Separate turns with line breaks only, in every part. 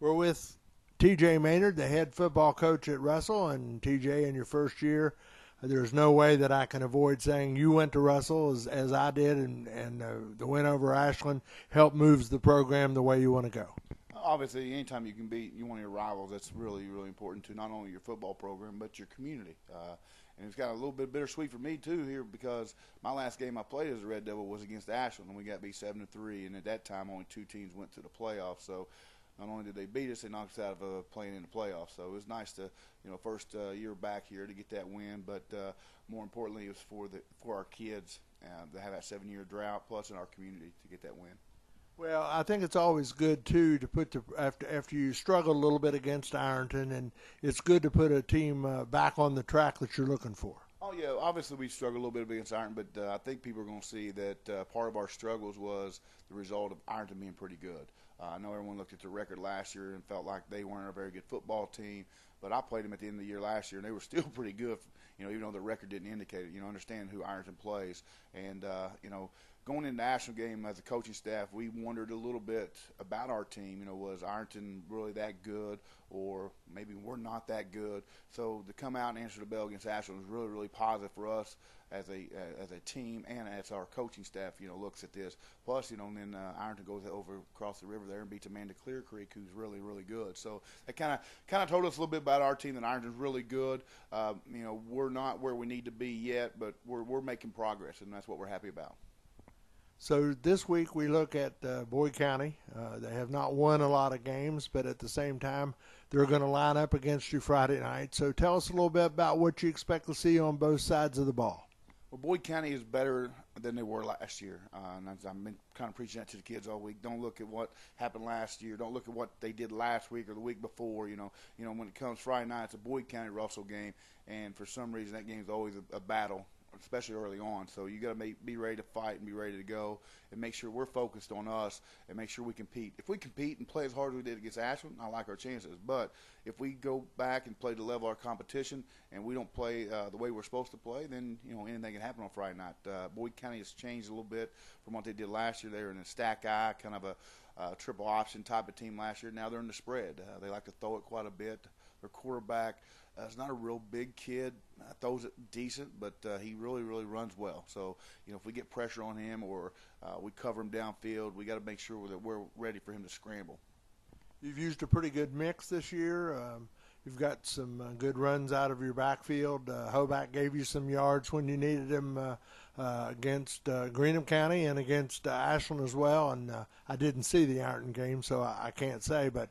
We're with TJ Maynard, the head football coach at Russell. And TJ, in your first year, there's no way that I can avoid saying you went to Russell as I did, and the win over Ashland helped moves the program the way you want to go.
Obviously, anytime you can beat one of your rivals, that's really, really important to not only your football program but your community. And it's got a little bit bittersweet for me too here, because my last game I played as a Red Devil was against Ashland, and we got beat 7-3. And at that time, only 2 teams went to the playoffs. So not only did they beat us, they knocked us out of playing in the playoffs. So it was nice to, first year back here to get that win. But more importantly, it was for our kids to have that 7-year drought, plus in our community to get that win.
Well, I think it's always good too to put after you struggle a little bit against Ironton, and it's good to put a team back on the track that you're looking for.
Oh yeah, obviously we struggled a little bit against Ironton, but I think people are going to see that part of our struggles was the result of Ironton being pretty good. I know everyone looked at the record last year and felt like they weren't a very good football team, but I played them at the end of the year last year, and they were still pretty good. Even though the record didn't indicate it. Understand who Ironton plays, and going into the national game as a coaching staff, we wondered a little bit about our team. Was Ironton really that good, or maybe we're not that good? So to come out and answer the bell against Ashland was really, really positive for us as a team, and as our coaching staff, looks at this. Plus, then Ironton goes over across the river there and beats Amanda Clear Creek, who's really, really good. So that kind of told us a little bit about our team, that Ironton's really good. We're not where we need to be yet, but we're making progress, and that's what we're happy about.
So this week we look at Boyd County. They have not won a lot of games, but at the same time, they're going to line up against you Friday night. So tell us a little bit about what you expect to see on both sides of the ball.
Well, Boyd County is better than they were last year. And I've been kind of preaching that to the kids all week. Don't look at what happened last year. Don't look at what they did last week or the week before. When it comes Friday night, it's a Boyd County-Russell game, and for some reason that game is always a battle, especially early on. So you got to be ready to fight and be ready to go, and make sure we're focused on us and make sure we compete. If we compete and play as hard as we did against Ashland, I like our chances. But if we go back and play to level our competition and we don't play the way we're supposed to play, then anything can happen on Friday night. Boyd County has changed a little bit from what they did last year. They were in a stack eye, kind of a triple option type of team last year. Now they're in the spread. They like to throw it quite a bit. Their quarterback is not a real big kid. Throws it decent, but he really, really runs well. So, if we get pressure on him or we cover him downfield, we got to make sure that we're ready for him to scramble.
You've used a pretty good mix this year. You've got some good runs out of your backfield. Hoback gave you some yards when you needed him against Greenup County and against Ashland as well. And I didn't see the Ironton game, so I can't say, but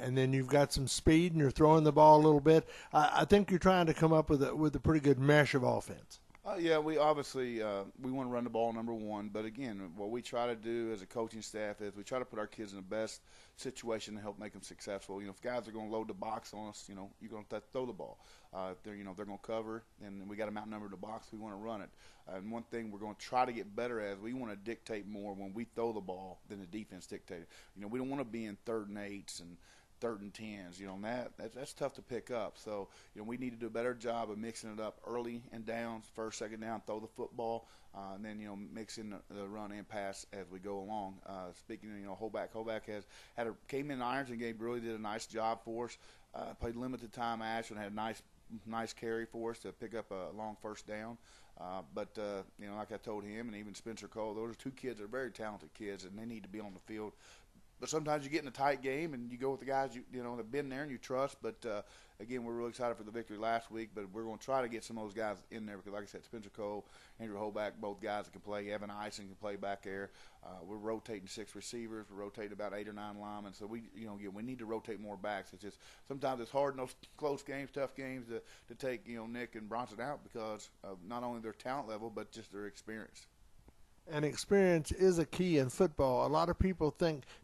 and then you've got some speed and you're throwing the ball a little bit. I think you're trying to come up with a pretty good mesh of offense.
Yeah, we obviously we want to run the ball, number one. But again, what we try to do as a coaching staff is we try to put our kids in the best situation to help make them successful. If guys are going to load the box on us, you're going to throw the ball. If they're going to cover, and we got them outnumbered in the box, we want to run it. And one thing we're going to try to get better at is we want to dictate more when we throw the ball than the defense dictated. We don't want to be in 3rd and 8s and 3rd and 10s. That's tough to pick up. So, we need to do a better job of mixing it up early and downs, 1st, 2nd down, throw the football, and then, mixing the run and pass as we go along. Speaking of, Hoback came in the Ironton game, really did a nice job for us. Played limited time Ashland, had a nice carry for us to pick up a long 1st down. But like I told him and even Spencer Cole, those are 2 kids that are very talented kids, and they need to be on the field. But sometimes you get in a tight game and you go with the guys that have been there and you trust. But again, we're really excited for the victory last week. But we're going to try to get some of those guys in there because, like I said, Spencer Cole, Andrew Hoback, both guys that can play. Evan Ison can play back there. We're rotating 6 receivers. We're rotating about 8 or 9 linemen. So we need to rotate more backs. It's just sometimes it's hard in those close games, tough games to take Nick and Bronson out because of not only their talent level but just their experience.
And experience is a key in football. A lot of people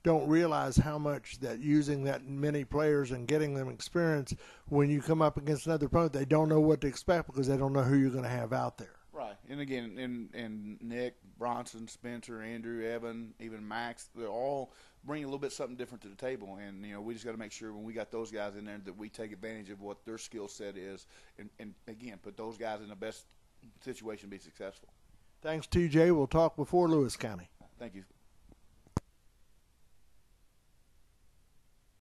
don't realize how much that using that many players and getting them experience, when you come up against another opponent, they don't know what to expect because they don't know who you're going to have out there.
Right. And again, and Nick, Bronson, Spencer, Andrew, Evan, even Max, they're all bringing a little bit something different to the table. And, we just got to make sure when we got those guys in there that we take advantage of what their skill set is and again, put those guys in the best situation to be successful.
Thanks, TJ. We'll talk before Lewis County.
Thank you.